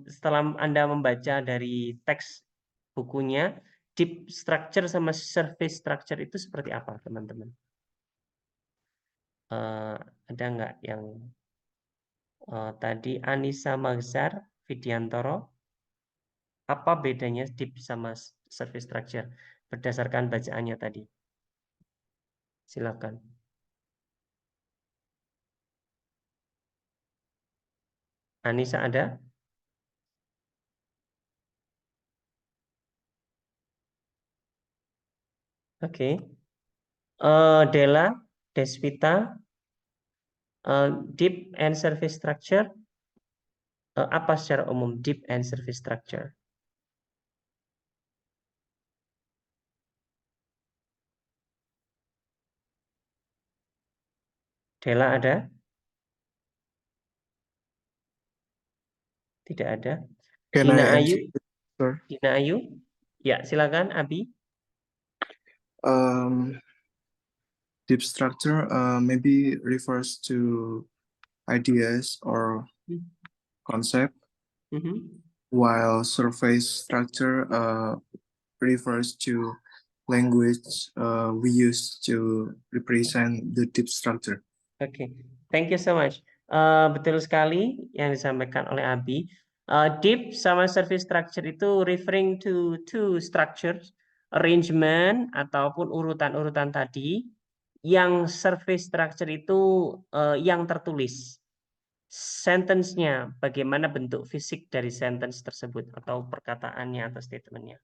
Setelah Anda membaca dari teks bukunya, deep structure sama surface structure itu seperti apa, teman-teman? Ada nggak yang tadi Anissa Magzar, Vidiantoro? Apa bedanya deep sama surface structure berdasarkan bacaannya tadi? Silakan. Anissa ada? Oke. Della, Desvita, deep and surface structure. Apa secara umum deep and surface structure? Della ada? Tidak ada. Can Dina I Ayu? answer, sir? Dina Ayu? Ya, silakan Abi. Deep structure maybe refers to ideas or concept, while surface structure refers to language we use to represent the deep structure. Oke. Thank you so much. Betul sekali yang disampaikan oleh Abi. Deep sama surface structure itu referring to two structures, arrangement ataupun urutan-urutan tadi. Yang surface structure itu yang tertulis. Sentence-nya, bagaimana bentuk fisik dari sentence tersebut atau perkataannya atau statement-nya.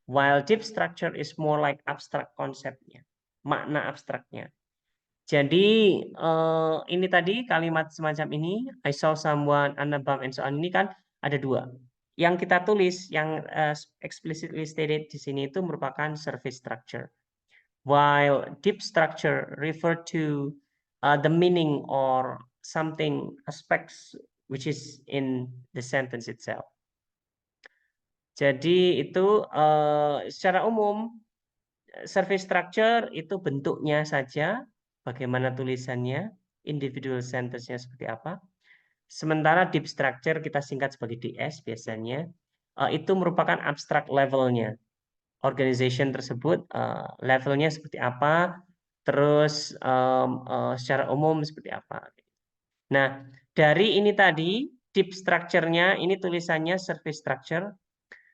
While deep structure is more like abstract konsepnya, makna abstraknya. Jadi ini tadi kalimat semacam ini, I saw someone on a bump and so on, ini kan ada dua. Yang kita tulis, yang explicitly stated di sini itu merupakan surface structure. While deep structure refer to the meaning or something aspects which is in the sentence itself. Jadi itu secara umum surface structure itu bentuknya saja, bagaimana tulisannya, individual sentence-nya seperti apa. Sementara deep structure kita singkat sebagai DS biasanya, itu merupakan abstract levelnya. Organization tersebut levelnya seperti apa, terus secara umum seperti apa. Nah, dari ini tadi, deep structure-nya, ini tulisannya surface structure,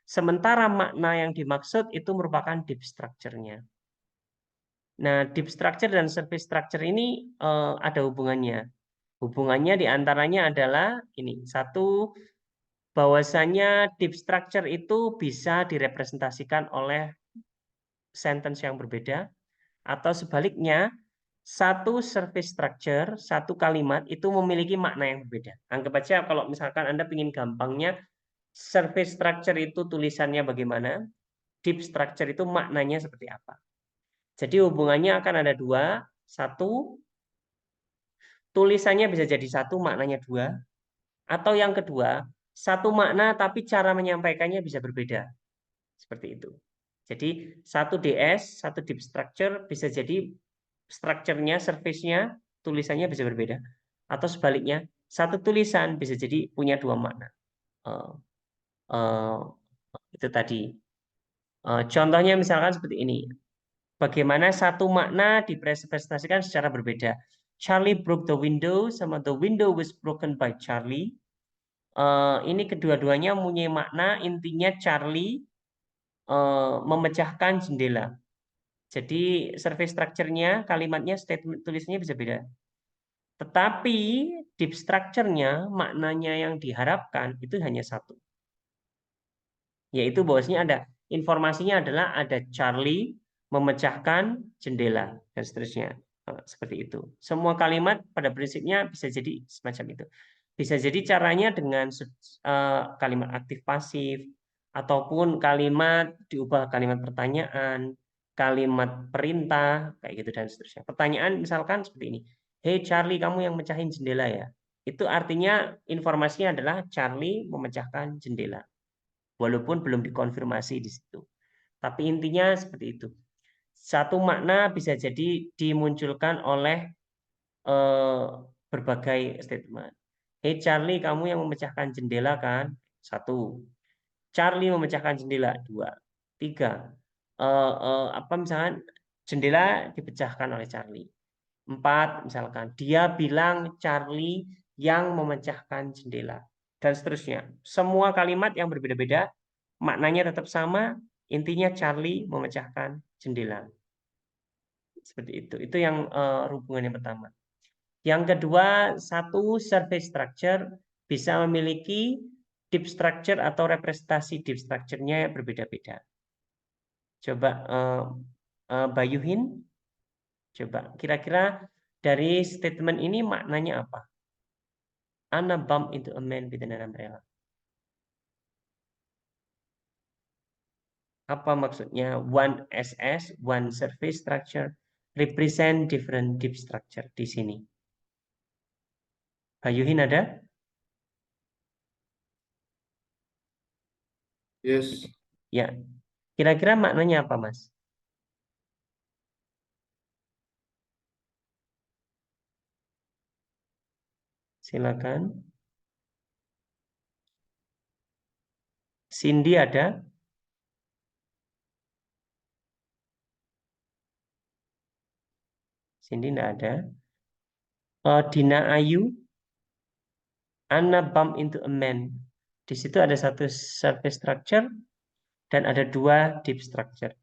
sementara makna yang dimaksud itu merupakan deep structure-nya. Nah, deep structure dan surface structure ini ada hubungannya. Hubungannya diantaranya adalah ini, satu, bahwasanya deep structure itu bisa direpresentasikan oleh sentence yang berbeda, atau sebaliknya, satu surface structure, satu kalimat itu memiliki makna yang berbeda. Anggap aja kalau misalkan Anda ingin gampangnya, surface structure itu tulisannya bagaimana, deep structure itu maknanya seperti apa. Jadi hubungannya akan ada dua. Satu, tulisannya bisa jadi satu, maknanya dua. Atau yang kedua, satu makna tapi cara menyampaikannya bisa berbeda. Seperti itu. Jadi satu DS, satu deep structure bisa jadi structure-nya, surface-nya, tulisannya bisa berbeda. Atau sebaliknya, satu tulisan bisa jadi punya dua makna. Itu tadi. Contohnya misalkan seperti ini. Bagaimana satu makna dipresentasikan secara berbeda. Charlie broke the window sama the window was broken by Charlie. Ini kedua-duanya mempunyai makna, intinya Charlie memecahkan jendela. Jadi surface structure-nya, kalimatnya, statement tulisnya bisa beda. Tetapi deep structure-nya, maknanya yang diharapkan itu hanya satu. Yaitu bahwasanya ada informasinya adalah ada Charlie memecahkan jendela dan seterusnya. Seperti itu. Semua kalimat pada prinsipnya bisa jadi semacam itu. Bisa jadi caranya dengan kalimat aktif pasif ataupun kalimat diubah kalimat pertanyaan, kalimat perintah kayak gitu dan seterusnya. Pertanyaan misalkan seperti ini. Hey Charlie, kamu yang mecahin jendela ya? Itu artinya informasinya adalah Charlie memecahkan jendela. Walaupun belum dikonfirmasi di situ. Tapi intinya seperti itu. Satu makna bisa jadi dimunculkan oleh berbagai statement. Hey Charlie, kamu yang memecahkan jendela kan? Satu. Charlie memecahkan jendela. Dua. Tiga. Apa misalkan jendela dipecahkan oleh Charlie. Empat, misalkan dia bilang Charlie yang memecahkan jendela. Dan seterusnya. Semua kalimat yang berbeda-beda, maknanya tetap sama, intinya Charlie memecahkan jendela. Seperti itu. Itu yang hubungan yang pertama. Yang kedua, satu surface structure bisa memiliki deep structure atau representasi deep structure-nya berbeda-beda. Coba Bayuhin, coba kira-kira dari statement ini maknanya apa? Anna bump into a man with an umbrella. Apa maksudnya? One SS, one surface structure, represent different deep structure di sini. Bayuhin ada? Yes. Ya. Kira-kira maknanya apa, Mas? Silakan. Cindy ada? Cindy tidak ada. Dina Ayu, Anna bump into a man. Di situ ada satu surface structure dan ada dua deep structure.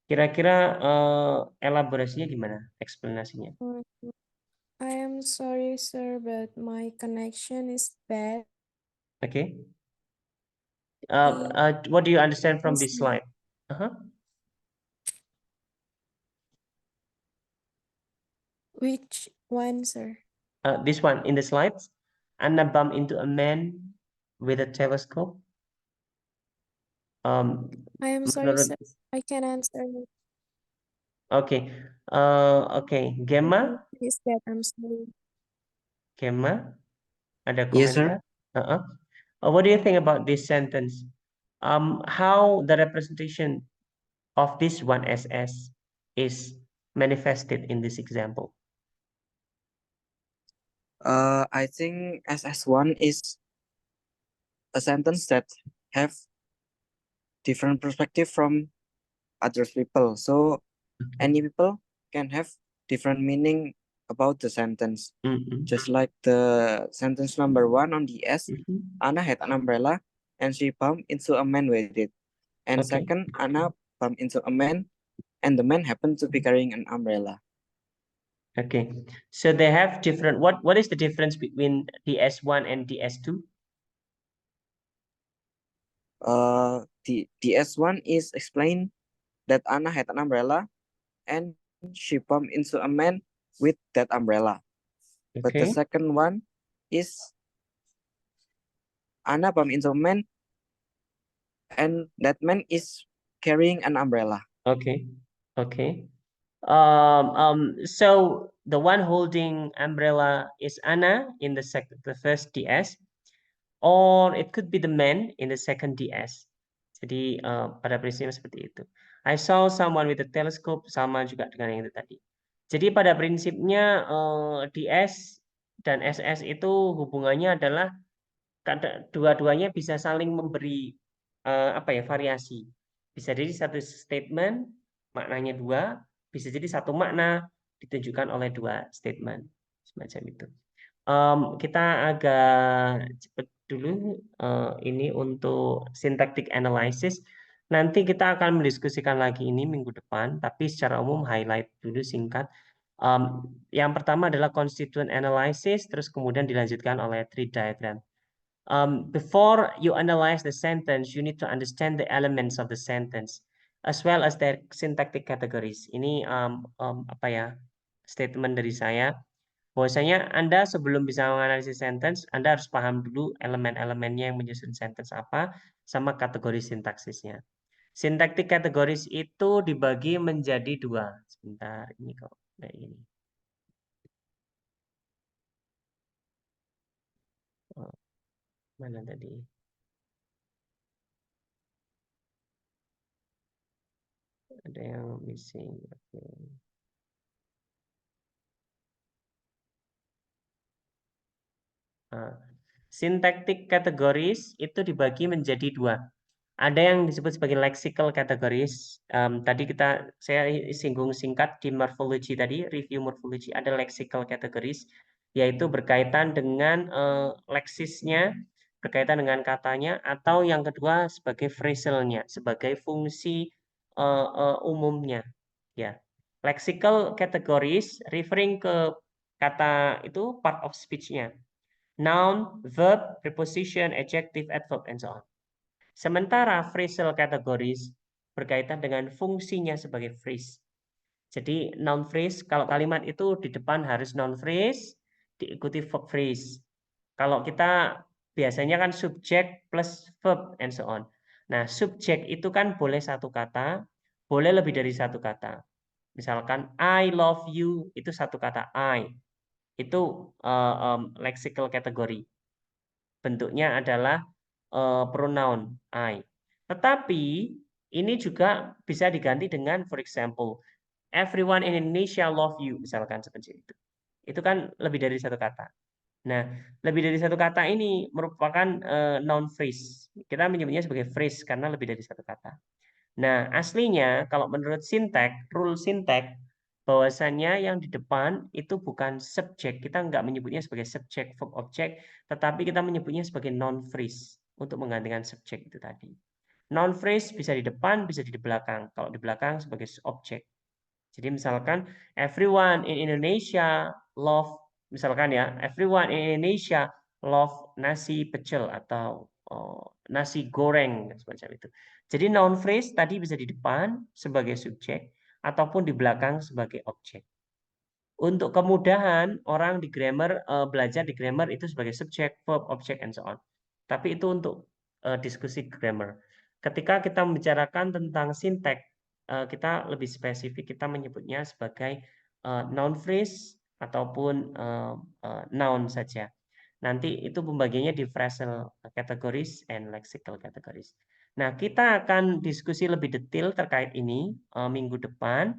Kira-kira elaborasinya gimana? Eksplanasinya. I am sorry, sir, but my connection is bad. Okay. What do you understand from this slide? Which one, sir? This one in the slides. Anna bumped into a man with a telescope. I am sorry, menurut- sir. I can answer. Okay. Okay. Gemma, Is that I'm sorry. Gemma, ada Yes, sir. komentar? What do you think about this sentence? How the representation of this one SS is manifested in this example? I think SS1 is a sentence that have different perspective from other people. So any people can have different meaning about the sentence. Just like the sentence number 1 on the S, Anna had an umbrella and she bumped into a man with it. And Okay. second, Anna bumped into a man and the man happened to be carrying an umbrella. Okay. So they have different. What is the difference between the S1 and the S2? The S1 is explained that Anna had an umbrella and she bumped into a man with that umbrella. But the Okay. second one is Anna bumped into a man and that man is carrying an umbrella. Okay. Okay. So the one holding umbrella is Anna in the first DS, or it could be the man in the second DS. Jadi pada prinsipnya seperti itu. I saw someone with a telescope, sama juga dengan yang itu tadi. Jadi pada prinsipnya DS dan SS itu hubungannya adalah dua-duanya bisa saling memberi variasi. Bisa jadi satu statement maknanya dua, bisa jadi satu makna ditunjukkan oleh dua statement semacam itu. Kita agak cepat dulu ini untuk syntactic analysis. Nanti kita akan mendiskusikan lagi ini minggu depan, tapi secara umum highlight dulu singkat. Yang pertama adalah constituent analysis, terus kemudian dilanjutkan oleh tree diagram. Before you analyze the sentence, you need to understand the elements of the sentence as well as their syntactic categories. Ini statement dari saya. Bahwasanya Anda sebelum bisa menganalisis sentence, Anda harus paham dulu elemen-elemennya yang menyusun sentence apa, sama kategori sintaksisnya. Syntactic categories itu dibagi menjadi dua. Sebentar, ini kok kayak gini. Mana tadi? Ada yang missing. Okay. Syntactic categories itu dibagi menjadi dua. Ada yang disebut sebagai lexical categories. Tadi saya singgung singkat di morphology tadi, review morphology, ada lexical categories, yaitu berkaitan dengan leksisnya, berkaitan dengan katanya, atau yang kedua sebagai phrasalnya, sebagai fungsi umumnya. Ya, lexical categories referring ke kata itu part of speech-nya. Noun, verb, preposition, adjective, adverb, and so on. Sementara phrasal categories berkaitan dengan fungsinya sebagai phrase. Jadi noun phrase, kalau kalimat itu di depan harus noun phrase, diikuti verb phrase. Kalau kita biasanya kan subject plus verb, and so on. Nah, subject itu kan boleh satu kata, boleh lebih dari satu kata. Misalkan, I love you, itu satu kata I. Itu lexical category. Bentuknya adalah pronoun I. Tetapi ini juga bisa diganti dengan, for example, everyone in Indonesia love you, misalkan seperti itu. Itu kan lebih dari satu kata. Nah, lebih dari satu kata ini merupakan noun phrase. Kita menyebutnya sebagai phrase karena lebih dari satu kata. Nah, aslinya kalau menurut syntax, rule syntax, bahwasannya yang di depan itu bukan subjek, kita nggak menyebutnya sebagai subjek, verb, objek, tetapi kita menyebutnya sebagai noun phrase untuk menggantikan subjek itu tadi. Noun phrase bisa di depan, bisa di belakang. Kalau di belakang sebagai objek. Jadi misalkan everyone in Indonesia love, misalkan ya, everyone in Indonesia love nasi pecel atau nasi goreng semacam itu. Jadi noun phrase tadi bisa di depan sebagai subjek ataupun di belakang sebagai objek. Untuk kemudahan orang di grammar belajar di grammar itu sebagai subjek, verb, object, and so on. Tapi itu untuk diskusi grammar. Ketika kita membicarakan tentang sinteks, kita lebih spesifik, kita menyebutnya sebagai noun phrase ataupun noun saja. Nanti itu pembagiannya di phrasal categories and lexical categories. Nah, kita akan diskusi lebih detail terkait ini minggu depan.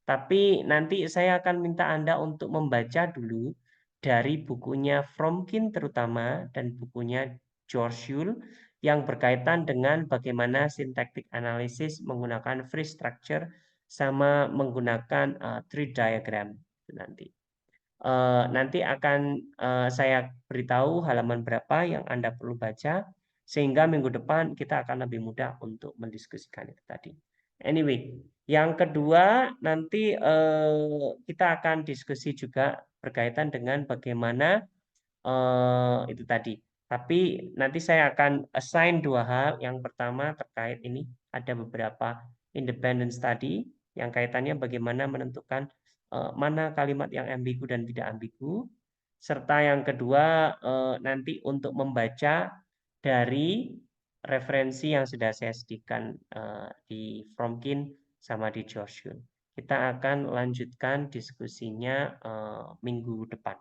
Tapi nanti saya akan minta Anda untuk membaca dulu dari bukunya Fromkin terutama dan bukunya George Yule yang berkaitan dengan bagaimana syntactic analysis menggunakan phrase structure sama menggunakan tree diagram nanti. Nanti akan saya beritahu halaman berapa yang Anda perlu baca sehingga minggu depan kita akan lebih mudah untuk mendiskusikan itu tadi. Anyway, yang kedua nanti kita akan diskusi juga berkaitan dengan bagaimana itu tadi. Tapi nanti saya akan assign 2 hal. Yang pertama terkait ini ada beberapa independent study yang kaitannya bagaimana menentukan mana kalimat yang ambigu dan tidak ambigu. Serta yang kedua nanti untuk membaca dari referensi yang sudah saya sediakan di Fromkin sama di George Yule. Kita akan lanjutkan diskusinya minggu depan.